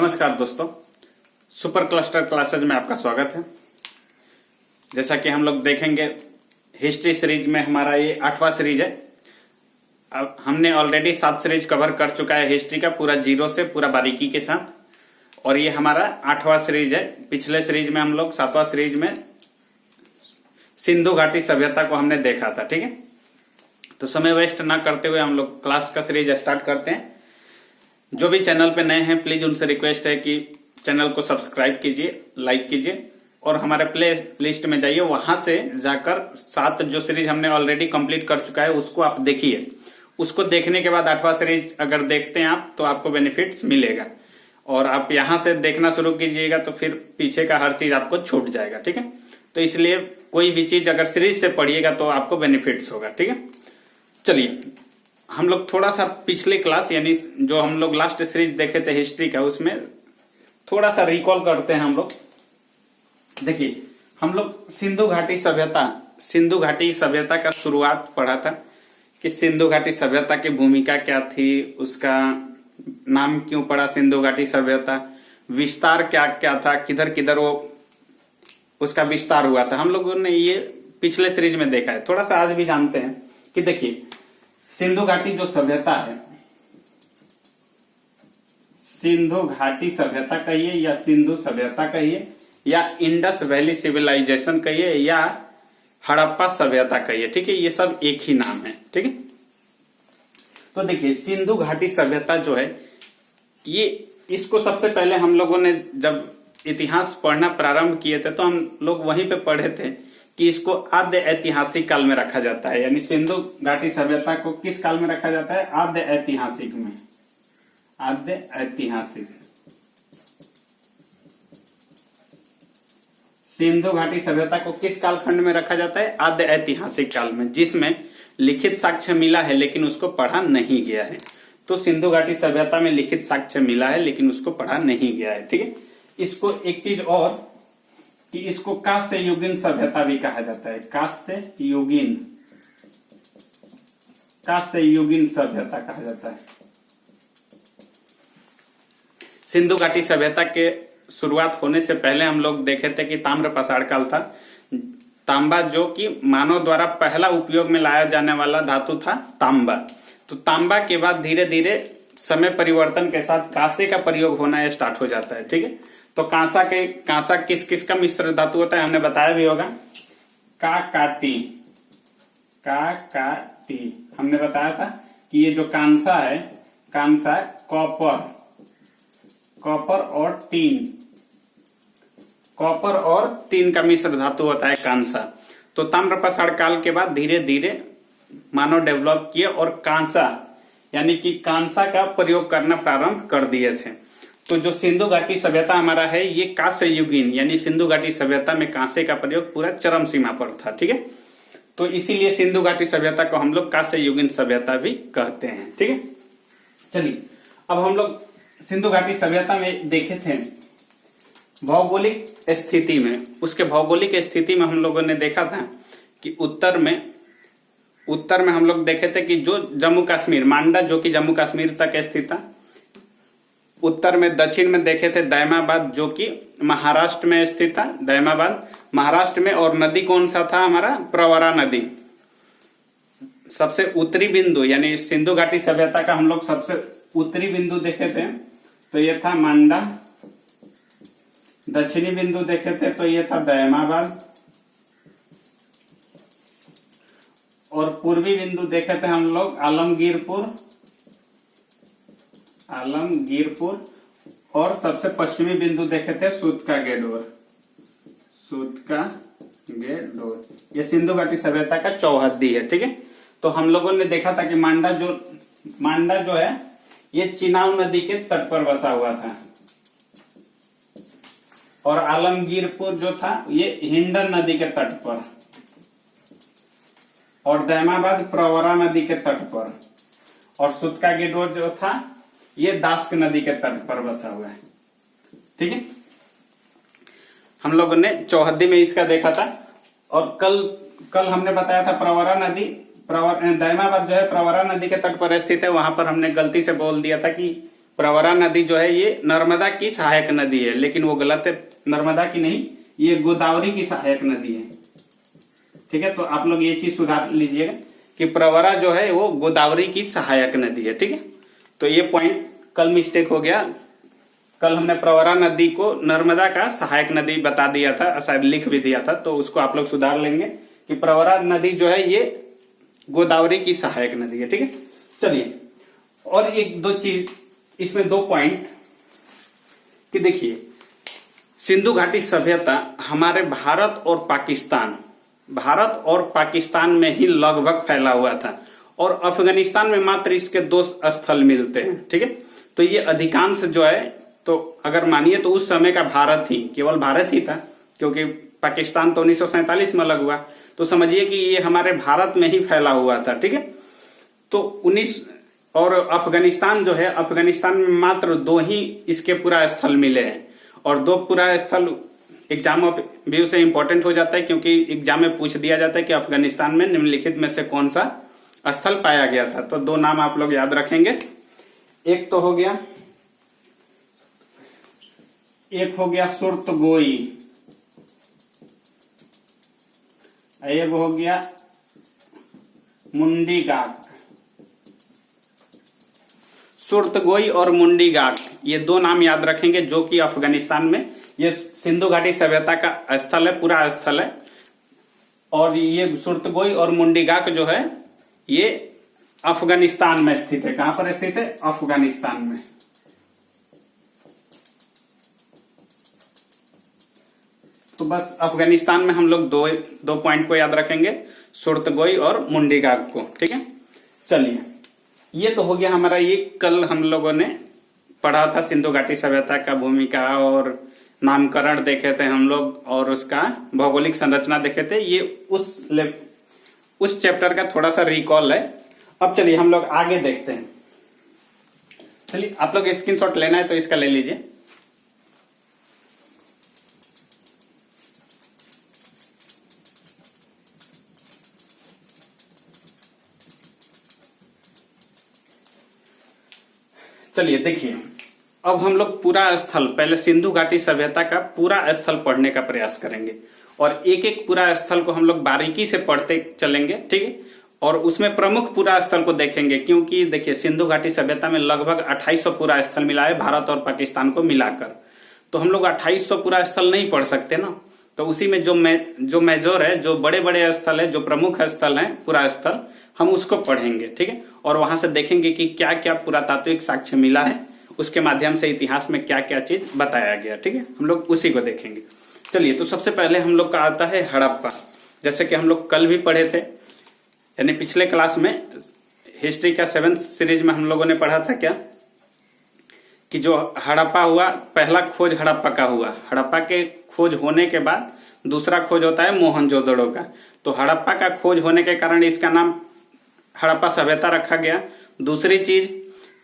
नमस्कार दोस्तों, super cluster classes में आपका स्वागत है। जैसा कि हम लोग देखेंगे हिस्ट्री सीरीज में हमारा ये 8वां सीरीज है। अब हमने ऑलरेडी 7 सीरीज कवर कर चुका है हिस्ट्री का, पूरा जीरो से पूरा बारीकी के साथ, और ये हमारा 8वां सीरीज है। पिछले सीरीज में हम लोग 7वां सीरीज में सिंधु घाटी सभ्यता को हमने देखा था। ठीक है, तो समय वेस्ट ना करते हुए हम लोग क्लास का सीरीज स्टार्ट करते हैं। जो भी चैनल पे नए हैं प्लीज उनसे रिक्वेस्ट है कि चैनल को सब्सक्राइब कीजिए, लाइक कीजिए और हमारे प्ले लिस्ट में जाइए। वहां से जाकर 7 जो सीरीज हमने ऑलरेडी कंप्लीट कर चुका है उसको आप देखिए। उसको देखने के बाद 8वां सीरीज अगर देखते हैं आप तो आपको बेनिफिट्स मिलेगा, और आप यहां से देखना शुरू कीजिएगा तो फिर पीछे का हर चीज आपको छूट जाएगा। ठीक है, तो इसलिए कोई भी चीज अगर सीरीज से पढ़िएगा तो आपको बेनिफिट्स होगा। ठीक है, चलिए हम लोग थोड़ा सा पिछले क्लास यानी जो हम लोग लास्ट सीरीज देखे थे हिस्ट्री का, उसमें थोड़ा सा रिकॉल करते हैं हम लोग। देखिए, हम लोग सिंधु घाटी सभ्यता का शुरुआत पढ़ा था कि सिंधु घाटी सभ्यता की भूमिका क्या थी, उसका नाम क्यों पड़ा सिंधु घाटी सभ्यता, विस्तार क्या क्या था, किधर किधर वो उसका विस्तार हुआ था। हम लोगों ने ये पिछले सीरीज में देखा है। थोड़ा सा आज भी जानते हैं कि देखिए सिंधु घाटी जो सभ्यता है, सिंधु घाटी सभ्यता कहिए या सिंधु सभ्यता कहिए या इंडस वैली सिविलाइजेशन कहिए या हड़प्पा सभ्यता कहिए, ठीक है, ये सब एक ही नाम है। ठीक है, तो देखिए सिंधु घाटी सभ्यता जो है ये, इसको सबसे पहले हम लोगों ने जब इतिहास पढ़ना प्रारंभ किए थे तो हम लोग वहीं पे पढ़े थे कि इसको आद्य ऐतिहासिक काल में रखा जाता है। यानी सिंधु घाटी सभ्यता को किस काल में रखा जाता है? आद्य ऐतिहासिक में। आद्य ऐतिहासिक सिंधु घाटी सभ्यता को किस कालखंड में रखा जाता है? आद्य ऐतिहासिक काल में, जिसमें लिखित साक्ष्य मिला है लेकिन उसको पढ़ा नहीं गया है। तो सिंधु घाटी सभ्यता में लिखित साक्ष्य मिला है लेकिन उसको पढ़ा नहीं गया है। ठीक है, इसको एक चीज और कि इसको कांस्य युगीन सभ्यता भी कहा जाता है। कांस्य युगीन सभ्यता कहा जाता है। सिंधु घाटी सभ्यता के शुरुआत होने से पहले हम लोग देखे थे कि ताम्र पाषाण काल था। तांबा जो कि मानव द्वारा पहला उपयोग में लाया जाने वाला धातु था तांबा। तो तांबा के बाद धीरे धीरे समय परिवर्तन के साथ कांसे का प्रयोग होना स्टार्ट हो जाता है। ठीक है, तो कांसा किस किस का मिश्र धातु होता है हमने बताया भी होगा। काकाटी हमने बताया था कि ये जो कांसा है, कांसा कॉपर और टीन का मिश्र धातु होता है कांसा। तो ताम्रपाषाण काल के बाद धीरे धीरे मानव डेवलप किए और कांसा यानी कि कांसा का प्रयोग करना प्रारंभ कर दिए थे। तो जो सिंधु घाटी सभ्यता हमारा है ये कांस्य युगीन यानी सिंधु घाटी सभ्यता में कांसे का प्रयोग पूरा चरम सीमा पर था। ठीक है, तो इसीलिए सिंधु घाटी सभ्यता को हम लोग कांस्य युगीन सभ्यता भी कहते हैं। ठीक है, चलिए अब हम लोग सिंधु घाटी सभ्यता में देखे थे भौगोलिक स्थिति में। उसके भौगोलिक स्थिति में हम लोगों ने देखा था कि उत्तर में हम लोग देखे थे कि जो जम्मू कश्मीर, मांडा जो कि जम्मू कश्मीर तक स्थित था। उत्तर में, दक्षिण में देखे थे दैमाबाद जो कि महाराष्ट्र में स्थित था। दैमाबाद महाराष्ट्र में, और नदी कौन सा था हमारा? प्रवरा नदी। सबसे उत्तरी बिंदु यानी सिंधु घाटी सभ्यता का हम लोग सबसे उत्तरी बिंदु देखे थे तो ये था मांडा। दक्षिणी बिंदु देखे थे तो ये था दैमाबाद, और पूर्वी बिंदु देखे थे हम लोग आलमगीरपुर, और सबसे पश्चिमी बिंदु देखे थे सूतका गेडोर। ये सिंधु घाटी सभ्यता का चौहद्दी है। ठीक है, तो हम लोगों ने देखा था कि मांडा जो है ये चिनाब नदी के तट पर बसा हुआ था, और आलमगीरपुर जो था ये हिंडन नदी के तट पर, और दैमाबाद प्रवरा नदी के तट पर, और सूतका गेडोर जो था ये दास्क नदी के तट पर बसा हुआ है। ठीक है, हम लोगों ने चौहद्दी में इसका देखा था। और कल हमने बताया था प्रवरा नदी, दैमाबाद जो है प्रवरा नदी के तट पर स्थित है। वहां पर हमने गलती से बोल दिया था कि प्रवरा नदी जो है ये नर्मदा की सहायक नदी है, लेकिन वो गलत है, नर्मदा की नहीं, ये गोदावरी की सहायक नदी है। ठीक है, तो आप लोग ये चीज सुधार लीजिएगा कि प्रवरा जो है वो गोदावरी की सहायक नदी है। ठीक है, तो ये पॉइंट कल मिस्टेक हो गया। कल हमने प्रवरा नदी को नर्मदा का सहायक नदी बता दिया था, शायद लिख भी दिया था, तो उसको आप लोग सुधार लेंगे कि प्रवरा नदी जो है ये गोदावरी की सहायक नदी है। ठीक है, चलिए और एक दो चीज इसमें, दो पॉइंट कि देखिए सिंधु घाटी सभ्यता हमारे भारत और पाकिस्तान में ही लगभग फैला हुआ था, और अफगानिस्तान में मात्र इसके 2 स्थल मिलते हैं। ठीक है, तो ये अधिकांश जो है, तो अगर मानिए तो उस समय का भारत ही, केवल भारत ही था, क्योंकि पाकिस्तान तो 1947 में अलग हुआ, तो समझिए कि ये हमारे भारत में ही फैला हुआ था। ठीक है, तो 19 और अफगानिस्तान जो है, अफगानिस्तान में मात्र 2 ही इसके पूरा स्थल मिले हैं, और 2 पूरा स्थल एग्जाम ऑफ व्यू से इंपॉर्टेंट हो जाता है, क्योंकि एग्जाम में पूछ दिया जाता है कि अफगानिस्तान में निम्नलिखित में से कौन सा स्थल पाया गया था। तो 2 नाम आप लोग याद रखेंगे, एक तो हो गया, एक हो गया सुर्तगोई, एक हो गया मुंडीगाक। सुर्तगोई और मुंडीगाक, ये 2 नाम याद रखेंगे, जो कि अफगानिस्तान में, ये सिंधु घाटी सभ्यता का स्थल है, पूरा स्थल है। और ये सुर्तगोई और मुंडीगाक जो है ये अफगानिस्तान में स्थित है। कहां पर स्थित है? अफगानिस्तान में। तो बस अफगानिस्तान में हम लोग दो पॉइंट को याद रखेंगे, सुर्तगोई और मुंडीगाक को। ठीक है, चलिए ये तो हो गया हमारा, ये कल हम लोगों ने पढ़ा था सिंधु घाटी सभ्यता का भूमिका और नामकरण देखे थे हम लोग, और उसका भौगोलिक संरचना देखे थे। ये उस चैप्टर का थोड़ा सा रिकॉल है। अब चलिए हम लोग आगे देखते हैं। चलिए आप लोग स्क्रीनशॉट लेना है तो इसका ले लीजिए। चलिए देखिए, अब हम लोग पूरा स्थल, पहले सिंधु घाटी सभ्यता का पूरा स्थल पढ़ने का प्रयास करेंगे, और एक एक पूरा स्थल को हम लोग बारीकी से पढ़ते चलेंगे। ठीक है, और उसमें प्रमुख पूरा स्थल को देखेंगे, क्योंकि देखिए सिंधु घाटी सभ्यता में लगभग 2800 पूरा स्थल मिला है भारत और पाकिस्तान को मिलाकर। तो हम लोग 2800 पूरा स्थल नहीं पढ़ सकते ना, तो उसी में जो मेजर है, जो बड़े बड़े स्थल है, जो प्रमुख स्थल है पूरा स्थल, हम उसको पढ़ेंगे। ठीक है, और वहां से देखेंगे कि क्या क्या पुरातात्विक साक्ष्य मिला है, उसके माध्यम से इतिहास में क्या क्या चीज बताया गया। ठीक है, हम लोग उसी को देखेंगे। चलिए, तो सबसे पहले हम लोग का आता है हड़प्पा। जैसे कि हम लोग कल भी पढ़े थे, यानी पिछले क्लास में हिस्ट्री का 7th सीरीज में हम लोगों ने पढ़ा था क्या, कि जो हड़प्पा हुआ, पहला खोज हड़प्पा का हुआ। हड़प्पा के खोज होने के बाद दूसरा खोज होता है मोहनजोदड़ो का। तो हड़प्पा का खोज होने के कारण इसका नाम हड़प्पा सभ्यता रखा गया। दूसरी चीज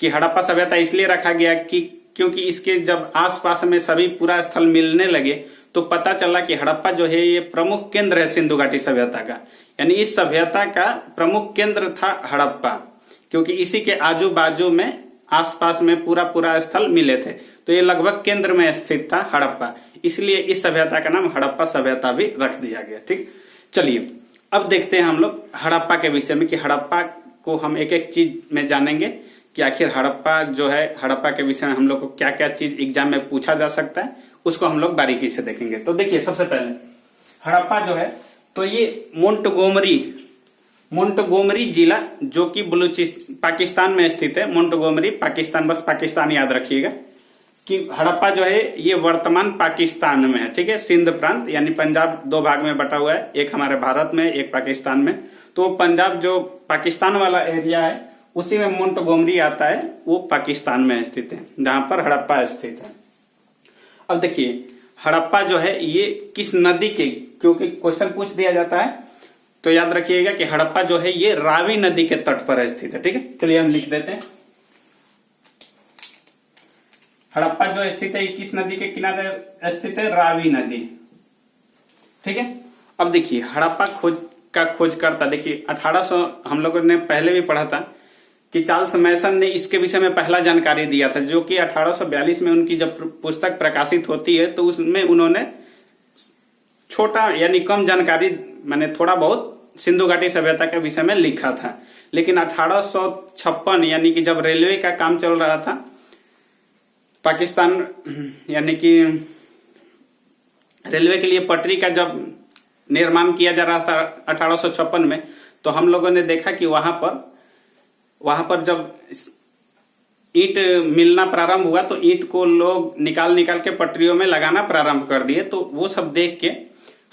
कि हड़प्पा सभ्यता इसलिए रखा गया कि क्योंकि इसके जब आसपास में सभी पूरा स्थल मिलने लगे, तो पता चला कि हड़प्पा जो है ये प्रमुख केंद्र है सिंधु घाटी सभ्यता का, यानी इस सभ्यता का प्रमुख केंद्र था हड़प्पा, क्योंकि इसी के आजू बाजू में आसपास में पूरा स्थल मिले थे। तो ये लगभग केंद्र में स्थित था हड़प्पा, इसलिए इस सभ्यता का नाम हड़प्पा सभ्यता भी रख दिया गया। ठीक, चलिए अब देखते हैं हम लोग हड़प्पा के विषय में, कि हड़प्पा को हम एक एक चीज में जानेंगे कि आखिर हड़प्पा जो है, हड़प्पा के विषय में हम लोग को क्या क्या चीज एग्जाम में पूछा जा सकता है, उसको हम लोग बारीकी से देखेंगे। तो देखिए सबसे पहले हड़प्पा जो है, तो ये मोंटगोमरी जिला, जो कि पाकिस्तान में स्थित है। मोंटगोमरी पाकिस्तान, बस पाकिस्तान याद रखिएगा कि हड़प्पा जो है ये वर्तमान पाकिस्तान में है। ठीक है, सिंध प्रांत यानी पंजाब 2 भाग में बटा हुआ है, एक हमारे भारत में, एक पाकिस्तान में। तो पंजाब जो पाकिस्तान वाला एरिया है, उसी में मोंटगोमरी आता है, वो पाकिस्तान में स्थित है, जहां पर हड़प्पा स्थित है। अब देखिए हड़प्पा जो है ये किस नदी के, क्योंकि क्वेश्चन पूछ दिया जाता है, तो याद रखिएगा कि हड़प्पा जो है ये रावी नदी के तट पर स्थित है। ठीक है, चलिए हम लिख देते हैं। हड़प्पा जो स्थित है, किस नदी के किनारे स्थित है? रावी नदी। ठीक है, अब देखिए हड़प्पा खोज करता, देखिए 1800 हम लोगों ने पहले भी पढ़ा था कि चार्ल्स मैसन ने इसके विषय में पहला जानकारी दिया था, जो कि 1842 में उनकी जब पुस्तक प्रकाशित होती है तो उसमें उन्होंने छोटा यानी कम जानकारी, मैंने थोड़ा बहुत सिंधु घाटी सभ्यता के विषय में लिखा था। लेकिन 1856 यानी कि जब रेलवे का काम चल रहा था पाकिस्तान, यानी कि रेलवे के लिए पटरी का जब निर्माण किया जा रहा था 1856 में, तो हम लोगों ने देखा कि वहां पर जब ईंट मिलना प्रारंभ हुआ तो ईंट को लोग निकाल के पटरियों में लगाना प्रारंभ कर दिए। तो वो सब देख के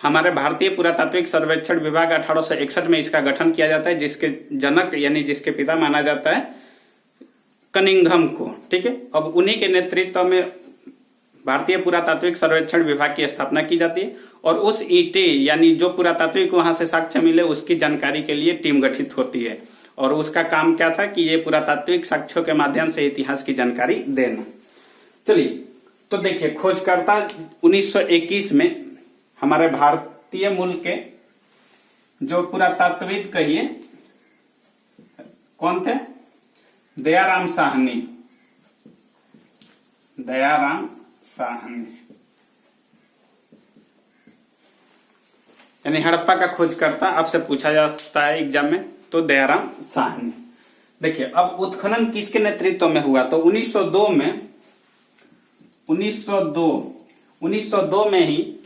हमारे भारतीय पुरातात्विक सर्वेक्षण विभाग 1861 में इसका गठन किया जाता है, जिसके जनक यानी जिसके पिता माना जाता है कनिंघम को। ठीक है, अब उन्हीं के नेतृत्व में भारतीय पुरातात्विक सर्वेक्षण विभाग की स्थापना की जाती है और उस ईंटे यानी जो पुरातात्विक वहां से साक्ष्य मिले उसकी जानकारी के लिए टीम गठित होती है और उसका काम क्या था कि ये पुरातात्विक साक्ष्यों के माध्यम से इतिहास की जानकारी देना। चलिए, तो देखिए, खोजकर्ता 1921 में हमारे भारतीय मूल के जो पुरातत्वविद कहिए कौन थे? दयाराम साहनी। यानी हड़प्पा का खोजकर्ता आपसे पूछा जा सकता है एग्जाम में, तो दयाराम साहनी। देखिए, अब उत्खनन किसके नेतृत्व में हुआ? तो 1902 में ही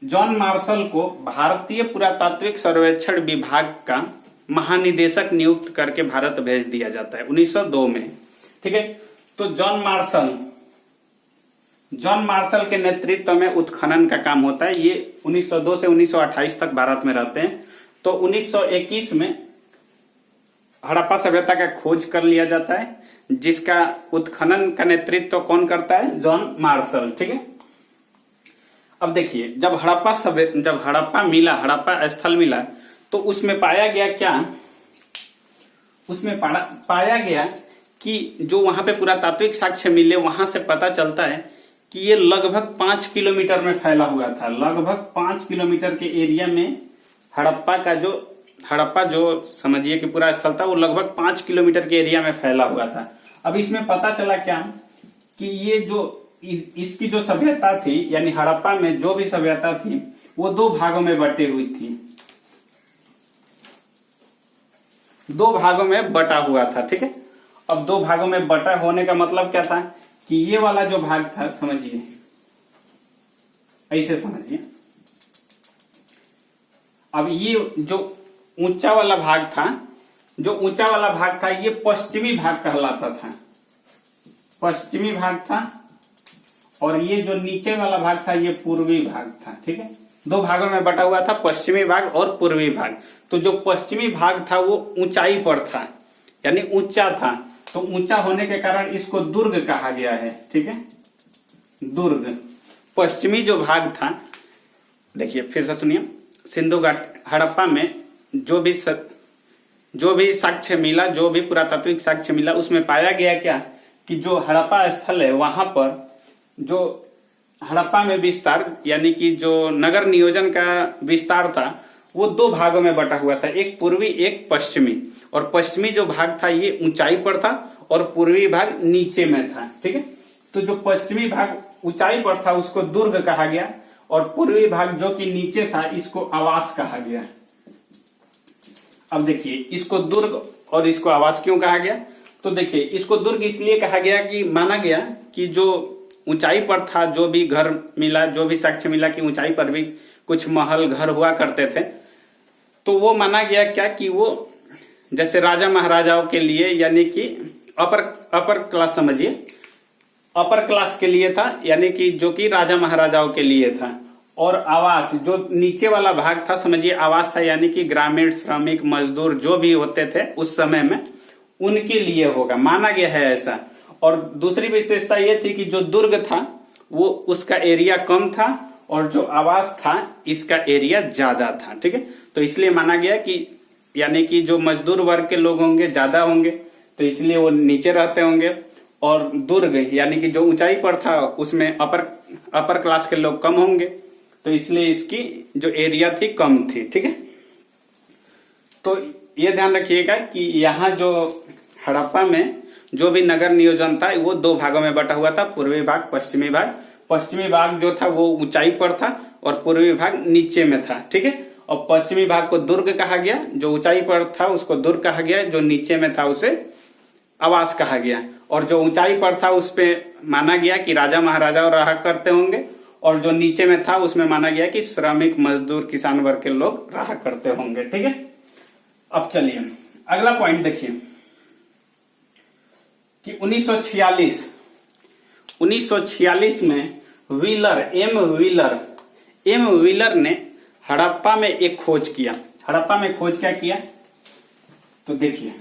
जॉन मार्शल को भारतीय पुरातात्विक सर्वेक्षण विभाग का महानिदेशक नियुक्त करके भारत भेज दिया जाता है 1902 में। ठीक है, तो जॉन मार्शल के नेतृत्व में उत्खनन का काम होता है। ये 1902 से 1928 तक भारत में रहते हैं। तो 1921 में हड़प्पा सभ्यता का खोज कर लिया जाता है, जिसका उत्खनन का नेतृत्व कौन करता है? John Marshall. ठीक है, अब देखिए, जब हड़प्पा स्थल मिला तो उसमें पाया गया क्या? उसमें पाया गया कि जो वहां पे पुरातात्विक साक्ष्य मिले वहां से पता चलता है कि ये लगभग 5 किलोमीटर में फैला हुआ था। लगभग 5 किलोमीटर के एरिया में हड़प्पा जो समझिए कि पूरा स्थल था वो लगभग 5 किलोमीटर के एरिया में फैला हुआ था। अब इसमें पता चला क्या कि ये जो इसकी जो सभ्यता थी यानी हड़प्पा में जो भी सभ्यता थी वो 2 भागों में बटी हुई थी। 2 भागों में बटा हुआ था। ठीक है, अब 2 भागों में बटा होने का मतलब क्या था कि ये वाला जो भाग था, समझिए, ऐसे समझिए, अब ये जो ऊंचा वाला भाग था ये पश्चिमी भाग कहलाता था, पश्चिमी भाग था, और ये जो नीचे वाला भाग था ये पूर्वी भाग था। ठीक है, 2 भागों में बटा हुआ था, पश्चिमी भाग और पूर्वी भाग। तो जो पश्चिमी भाग था वो ऊंचाई पर था यानी ऊंचा था, तो ऊंचा होने के कारण इसको दुर्ग कहा गया है। ठीक है, दुर्ग। पश्चिमी जो भाग था, देखिए फिर से सुनिए, सिंधु घाटी हड़प्पा में जो भी साक्ष्य मिला, जो भी पुरातात्विक साक्ष्य मिला, उसमें पाया गया क्या कि जो हड़प्पा स्थल है वहां पर जो हड़प्पा में विस्तार यानी कि जो नगर नियोजन का विस्तार था वो 2 भागों में बटा हुआ था, एक पूर्वी एक पश्चिमी। और पश्चिमी जो भाग था ये ऊंचाई पर था और पूर्वी भाग नीचे में था। ठीक है, तो जो पश्चिमी भाग ऊंचाई पर था उसको दुर्ग कहा गया और पूर्वी भाग जो कि नीचे था इसको आवास कहा गया। अब देखिए, इसको दुर्ग और इसको आवास क्यों कहा गया? तो देखिए, इसको दुर्ग इसलिए कहा गया कि माना गया कि जो ऊंचाई पर था, जो भी घर मिला, जो भी साक्ष्य मिला कि ऊंचाई पर भी कुछ महल घर हुआ करते थे, तो वो माना गया क्या कि वो जैसे राजा महाराजाओं के लिए यानी कि अपर क्लास, समझिए अपर क्लास के लिए था, यानी कि जो कि राजा महाराजाओं के लिए था। और आवास जो नीचे वाला भाग था, समझिए आवास था, यानी कि ग्रामीण श्रमिक मजदूर जो भी होते थे उस समय में उनके लिए होगा, माना गया है ऐसा। और दूसरी विशेषता ये थी कि जो दुर्ग था वो उसका एरिया कम था और जो आवास था इसका एरिया ज्यादा था। ठीक है, तो इसलिए माना गया कि यानी कि जो मजदूर वर्ग के लोग होंगे ज्यादा होंगे तो इसलिए वो नीचे रहते होंगे, और दुर्ग यानी कि जो ऊंचाई पर था उसमें अपर क्लास के लोग कम होंगे, तो इसलिए इसकी जो एरिया थी कम थी। ठीक है, तो ये ध्यान रखिएगा कि यहाँ जो हड़प्पा में जो भी नगर नियोजन था वो दो भागों में बटा हुआ था, पूर्वी भाग पश्चिमी भाग। पश्चिमी भाग जो था वो ऊंचाई पर था और पूर्वी भाग नीचे में था, ठीक है। और पश्चिमी भाग को दुर्ग कहा गया, जो ऊंचाई पर था उसको दुर्ग कहा गया, जो नीचे में था उसे आवास कहा गया। और जो ऊंचाई पर था उस पे माना गया कि राजा महाराजा रहा करते होंगे, और जो नीचे में था उसमें माना गया कि श्रमिक मजदूर किसान वर्ग के लोग रहा करते होंगे, ठीक है। अब चलिए अगला पॉइंट देखिए कि 1946 में एम व्हीलर ने हड़प्पा में एक खोज किया। हड़प्पा में खोज क्या किया तो देखिए,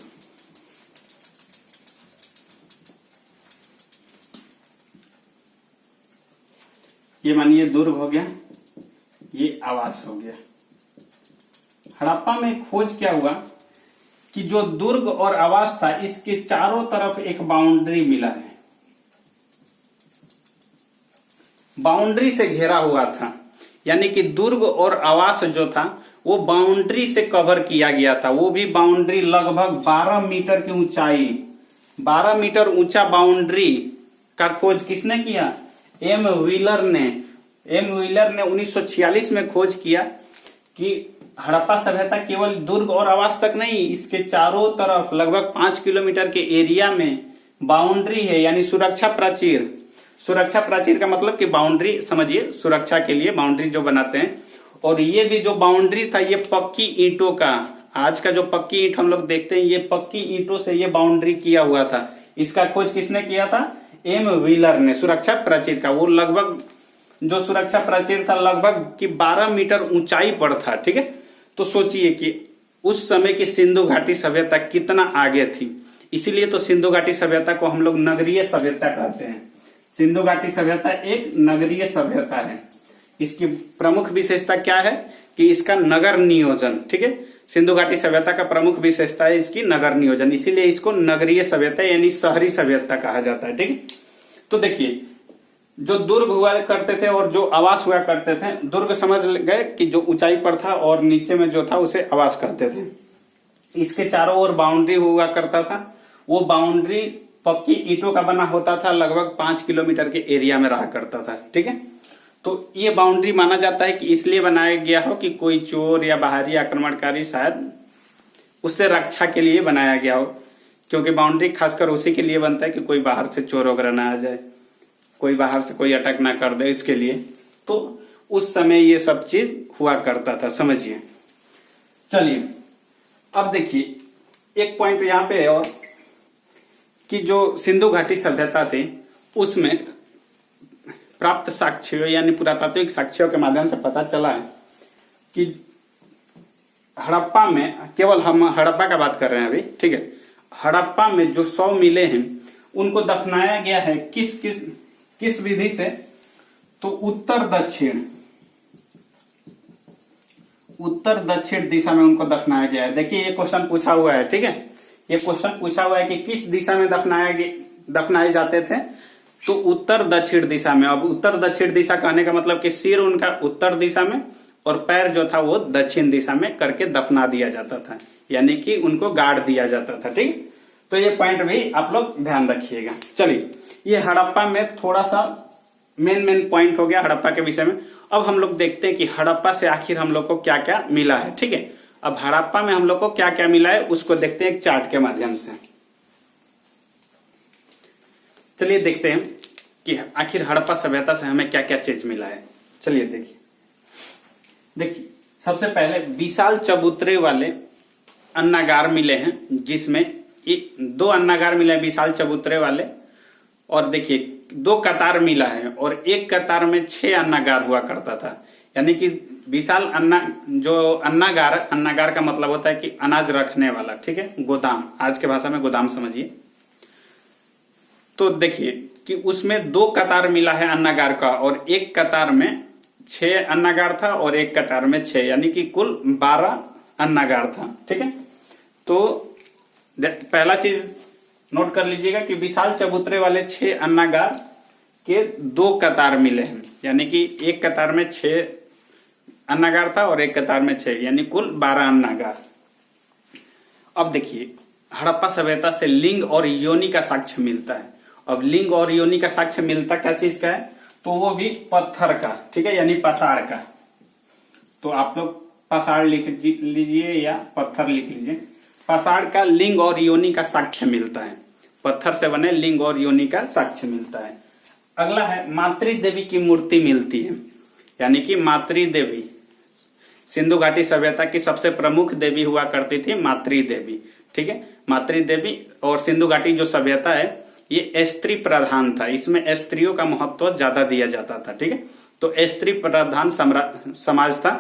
ये मानिए दुर्ग हो गया, ये आवास हो गया। हड़प्पा में खोज क्या हुआ कि जो दुर्ग और आवास था इसके चारों तरफ एक बाउंड्री मिला है, बाउंड्री से घेरा हुआ था। यानी कि दुर्ग और आवास जो था वो बाउंड्री से कवर किया गया था। वो भी बाउंड्री लगभग 12 मीटर की ऊंचाई, 12 मीटर ऊंचा बाउंड्री का खोज किसने किया? एम व्हीलर ने 1946 में खोज किया कि हड़प्पा सभ्यता केवल दुर्ग और आवास तक नहीं, इसके चारों तरफ लगभग 5 किलोमीटर के एरिया में बाउंड्री है, यानी सुरक्षा प्राचीर। सुरक्षा प्राचीर का मतलब कि बाउंड्री समझिए, सुरक्षा के लिए बाउंड्री जो बनाते हैं। और ये भी जो बाउंड्री था ये पक्की ईंटों का, आज का जो पक्की ईंट हम लोग देखते हैं ये पक्की ईंटों से ये बाउंड्री किया हुआ था। इसका खोज किसने किया था? एम व्हीलर ने, सुरक्षा प्राचीर का। वो लगभग जो सुरक्षा प्राचीर था लगभग कि 12 मीटर ऊंचाई पर था, ठीक है। तो सोचिए कि उस समय की सिंधु घाटी सभ्यता कितना आगे थी। इसीलिए तो सिंधु घाटी सभ्यता को हम लोग नगरीय सभ्यता कहते हैं। सिंधु घाटी सभ्यता एक नगरीय सभ्यता है। इसकी प्रमुख विशेषता क्या है कि इसका नगर नियोजन, ठीक है। सिंधु घाटी सभ्यता का प्रमुख विशेषता है इसकी नगर नियोजन, इसीलिए इसको नगरीय सभ्यता यानी शहरी सभ्यता कहा जाता है, ठीक है। तो देखिए जो दुर्ग हुआ करते थे और जो आवास हुआ करते थे, दुर्ग समझ गए कि जो ऊंचाई पर था और नीचे में जो था उसे आवास कहते थे। इसके चारों ओर बाउंड्री हुआ करता था। वो बाउंड्री पक्की ईंटों का बना होता था, लगभग 5 किलोमीटर के एरिया में रहा करता था, ठीक है। तो ये बाउंड्री माना जाता है कि इसलिए बनाया गया हो कि कोई चोर या बाहरी आक्रमणकारी शायद उससे रक्षा के लिए बनाया गया हो, क्योंकि बाउंड्री खासकर उसी के लिए बनता है कि कोई बाहर से चोर वगैरह ना आ जाए, कोई बाहर से कोई अटैक ना कर दे, इसके लिए। तो उस समय ये सब चीज हुआ करता था, समझिए। चलिए अब देखिए एक पॉइंट यहां पे है और कि जो सिंधु घाटी सभ्यता थी उसमें प्राप्त साक्ष्यों यानी पुरातात्विक साक्ष्यों के माध्यम से पता चला है कि हड़प्पा में, केवल हम हड़प्पा का बात कर रहे हैं अभी, ठीक है। हड़प्पा में जो 100 मिले हैं उनको दफनाया गया है किस विधि से? तो उत्तर दक्षिण दिशा में उनको दफनाया गया है। देखिए ये क्वेश्चन पूछा हुआ है, ठीक है। ये क्वेश्चन पूछा हुआ है कि किस दिशा में दफनाए जाते थे? तो उत्तर दक्षिण दिशा में। अब उत्तर दक्षिण दिशा कहने का मतलब कि सिर उनका उत्तर दिशा में और पैर जो था वो दक्षिण दिशा में करके दफना दिया जाता था, यानी कि उनको गाड़ दिया जाता था, ठीक। तो ये पॉइंट भी आप लोग ध्यान रखिएगा। चलिए ये हड़प्पा में थोड़ा सा मेन पॉइंट हो गया हड़प्पा के विषय में। अब हम लोग देखते हैं कि हड़प्पा से आखिर हम लोग को क्या क्या मिला है, ठीक है। अब हड़प्पा में हम लोग को क्या क्या मिला है उसको देखते हैं एक चार्ट के माध्यम से। चलिए देखते हैं कि आखिर हड़प्पा सभ्यता से हमें क्या क्या चीज मिला है। चलिए देखिए सबसे पहले विशाल चबूतरे वाले अन्नागार मिले हैं, जिसमें 2 अन्नागार मिले हैं विशाल चबूतरे वाले। और देखिए 2 कतार मिला है और एक कतार में 6 अन्नागार हुआ करता था। यानी कि विशाल अन्नागार का मतलब होता है कि अनाज रखने वाला, ठीक है, गोदाम, आज के भाषा में गोदाम समझिए। तो देखिए कि उसमें 2 कतार मिला है अन्नागार का और एक कतार में 6 अन्नागार था और एक कतार में 6, यानी कि कुल 12 अन्नागार था, ठीक है। तो पहला चीज नोट कर लीजिएगा कि विशाल चबूतरे वाले 6 अन्नागार के 2 कतार मिले हैं, यानी कि एक कतार में 6 अन्नागार था और एक कतार में 6, यानी कुल 12 अन्नागार। अब देखिए हड़प्पा सभ्यता से लिंग और योनि का साक्ष्य मिलता है। अब लिंग और योनि का साक्ष्य मिलता क्या चीज का है, तो वो भी पत्थर का, ठीक है, यानी पाषाण का। तो आप लोग पाषाण लिख लीजिए या पत्थर लिख लीजिए। पाषाण का लिंग और योनि का साक्ष्य मिलता है, पत्थर से बने लिंग और योनि का साक्ष्य मिलता है। अगला है मातृ देवी की मूर्ति मिलती है, यानी कि मातृ देवी सिंधु घाटी सभ्यता की सबसे प्रमुख देवी हुआ करती थी मातृ देवी, ठीक है। मातृ देवी और सिंधु घाटी जो सभ्यता है ये स्त्री प्रधान था, इसमें स्त्रियों का महत्व ज्यादा दिया जाता था, ठीक है। तो स्त्री प्रधान समाज था,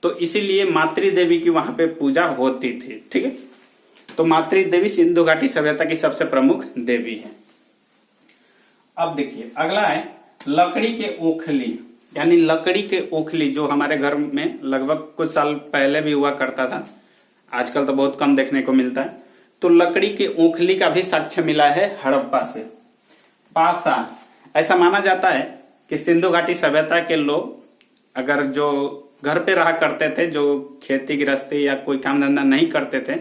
तो इसीलिए मातृ देवी की वहां पे पूजा होती थी, ठीक है। तो मातृ देवी सिंधु घाटी सभ्यता की सबसे प्रमुख देवी है। अब देखिए अगला है लकड़ी के ओखली, यानी लकड़ी के ओखली जो हमारे घर में लगभग कुछ साल पहले भी हुआ करता था, आजकल तो बहुत कम देखने को मिलता है। तो लकड़ी के ओखली का भी साक्ष्य मिला है हड़प्पा से। पासा, ऐसा माना जाता है कि सिंधु घाटी सभ्यता के लोग अगर जो घर पे रहा करते थे, जो खेती गृहस्थी या कोई काम धंधा नहीं करते थे,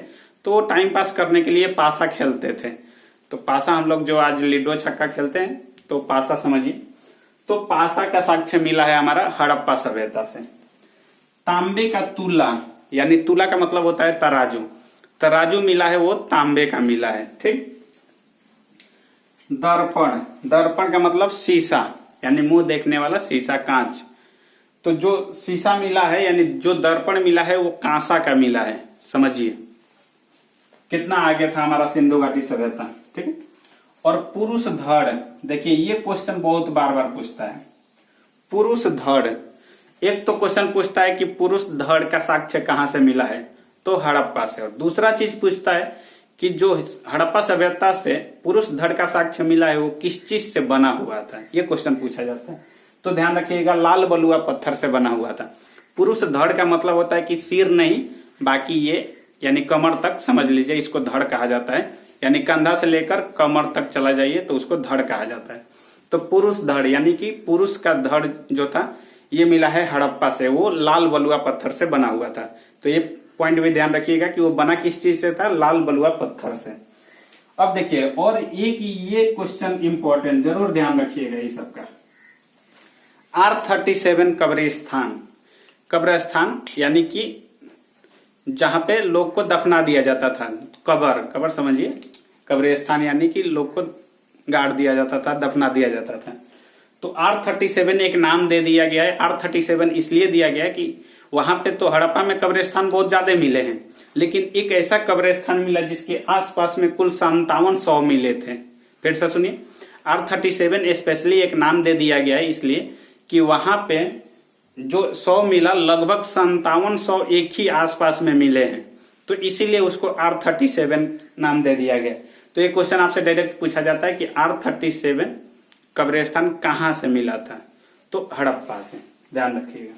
तो वो टाइम पास करने के लिए पासा खेलते थे। तो पासा हम लोग जो आज लिडो छक्का खेलते हैं, तो पासा समझिए। तो पासा का साक्ष्य मिला है हमारा हड़प्पा सभ्यता से। तांबे का तुला, यानी तुला का मतलब होता है तराजू, तराजू मिला है वो तांबे का मिला है, ठीक। दर्पण, दर्पण का मतलब शीशा, यानी मुंह देखने वाला शीशा, कांच। तो जो शीशा मिला है यानी जो दर्पण मिला है वो कांसा का मिला है, समझिए कितना आगे था हमारा सिंधु घाटी सभ्यता, ठीक है। और पुरुष धड़, देखिए ये क्वेश्चन बहुत बार बार पूछता है, पुरुष धड़। एक तो क्वेश्चन पूछता है कि पुरुष धड़ का साक्ष्य कहां से मिला है, तो हड़प्पा से। और दूसरा चीज पूछता है कि जो हड़प्पा सभ्यता से पुरुष धड़ का साक्ष्य मिला है वो किस चीज से बना हुआ था, ये क्वेश्चन पूछा जाता है। तो ध्यान रखिएगा लाल बलुआ पत्थर से बना हुआ था। पुरुष धड़ का मतलब होता है कि सिर नहीं, बाकी ये यानी कमर तक समझ लीजिए, इसको धड़ कहा जाता है, यानी कंधा से लेकर कमर तक चला जाइए तो उसको धड़ कहा जाता है। तो पुरुष धड़ यानी कि पुरुष का धड़ जो था ये मिला है हड़प्पा से, वो लाल बलुआ पत्थर से बना हुआ था। तो ये पॉइंट भी ध्यान रखिएगा कि वो बना किस चीज से था, लाल बलुआ पत्थर से। अब देखिए और एक ये क्वेश्चन इंपॉर्टेंट जरूर ध्यान रखिएगा ये सबका। R37 कब्रिस्तान, कब्रिस्तान यानी कि जहां पे लोग को दफना दिया जाता था, कबर, कबर समझिए, कब्रिस्तान यानी कि लोग को गाड़ दिया जाता था, दफना दिया जाता था। तो R37 एक नाम दे दिया गया है। R37 इसलिए दिया गया कि वहां पे तो हड़प्पा में कब्रिस्तान बहुत ज्यादा मिले हैं, लेकिन एक ऐसा कब्रिस्तान मिला जिसके आसपास में कुल 5700 मिले थे। फिर से सुनिए, R37 स्पेशली एक नाम दे दिया गया है इसलिए कि वहां पे जो 100 मिला लगभग 5700 एक ही आसपास में मिले हैं, तो इसीलिए उसको R37 नाम दे दिया गया। तो एक क्वेश्चन आपसे डायरेक्ट पूछा जाता है कि R37 कब्रिस्तान कहां से मिला था, तो हड़प्पा से, ध्यान रखिएगा।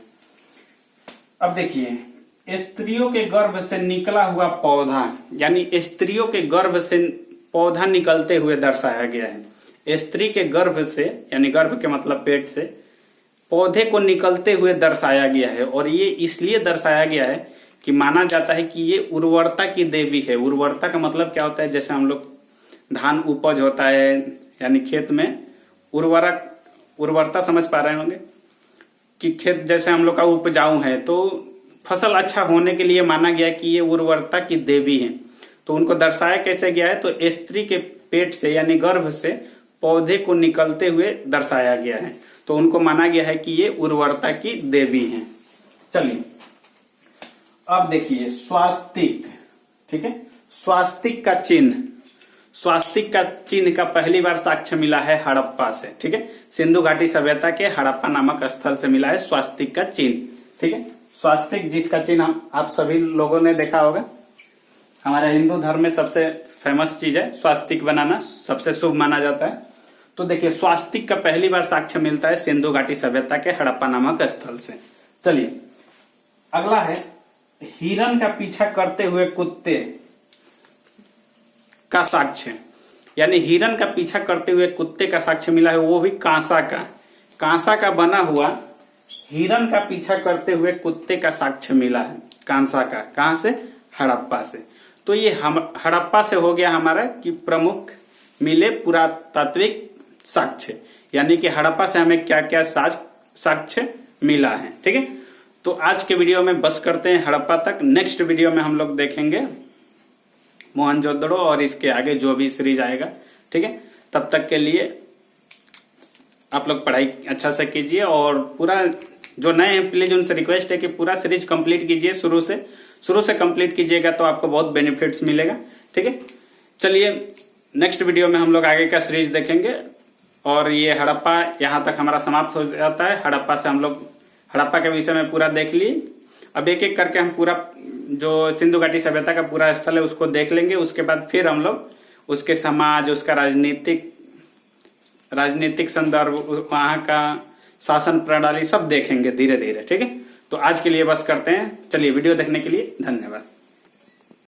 अब देखिए स्त्रियों के गर्भ से निकला हुआ पौधा, यानी स्त्रियों के गर्भ से पौधा निकलते हुए दर्शाया गया है। स्त्री के गर्भ से, यानी गर्भ के मतलब पेट से, पौधे को निकलते हुए दर्शाया गया है। और ये इसलिए दर्शाया गया है कि माना जाता है कि ये उर्वरता की देवी है। उर्वरता का मतलब क्या होता है, जैसे हम लोग धान उपज होता है, यानी खेत में उर्वरता समझ पा रहे होंगे कि खेत जैसे हम लोग का उपजाऊ है, तो फसल अच्छा होने के लिए माना गया कि ये उर्वरता की देवी है। तो उनको दर्शाया कैसे गया है, तो स्त्री के पेट से यानी गर्भ से पौधे को निकलते हुए दर्शाया गया है, तो उनको माना गया है कि ये उर्वरता की देवी हैं। चलिए अब देखिए स्वास्तिक, ठीक है, स्वास्तिक का चिन्ह, स्वास्तिक का चिन्ह का पहली बार साक्ष्य मिला है हड़प्पा से, ठीक है। सिंधु घाटी सभ्यता के हड़प्पा नामक स्थल से मिला है स्वास्तिक का चिन्ह, ठीक है। स्वास्तिक जिसका चिन्ह आप सभी लोगों ने देखा होगा, हमारे हिंदू धर्म में सबसे फेमस चीज है स्वास्तिक बनाना, सबसे शुभ माना जाता है। तो देखिए स्वास्तिक का पहली बार साक्ष्य मिलता है सिंधु घाटी सभ्यता के हड़प्पा नामक स्थल से। चलिए अगला है हिरण का पीछा करते हुए कुत्ते का साक्ष्य, यानी हिरण का पीछा करते हुए कुत्ते का साक्ष्य मिला है, वो भी कांसा का, कांसा का बना हुआ हिरण का पीछा करते हुए कुत्ते का साक्ष्य मिला है, कांसा का। कहां से, हड़प्पा से। तो ये हड़प्पा से हो गया हमारा कि प्रमुख मिले पुरातात्विक साक्ष्य, यानी कि हड़प्पा से हमें क्या क्या साक्ष्य मिला है। ठीक है, तो आज के वीडियो में बस करते हैं हड़प्पा तक। नेक्स्ट वीडियो में हम लोग देखेंगे मोहनजोदड़ो और इसके आगे जो भी सीरीज आएगा। ठीक है, तब तक के लिए आप लोग पढ़ाई अच्छा से कीजिए और पूरा जो नए हैं प्लीज उनसे रिक्वेस्ट है कि पूरा सीरीज कंप्लीट कीजिए, शुरू से कंप्लीट कीजिएगा तो आपको बहुत बेनिफिट्स मिलेगा। ठीक है, चलिए नेक्स्ट वीडियो में हम लोग आगे का सीरीज देखेंगे और ये हड़प्पा यहाँ तक हमारा समाप्त हो जाता है। हड़प्पा से हम लोग हड़प्पा के विषय में पूरा देख लिए। अब एक एक करके हम पूरा जो सिंधु घाटी सभ्यता का पूरा स्थल है उसको देख लेंगे। उसके बाद फिर हम लोग उसके समाज, उसका राजनीतिक संदर्भ, वहां का शासन प्रणाली सब देखेंगे धीरे धीरे। ठीक है, तो आज के लिए बस करते हैं। चलिए, वीडियो देखने के लिए धन्यवाद।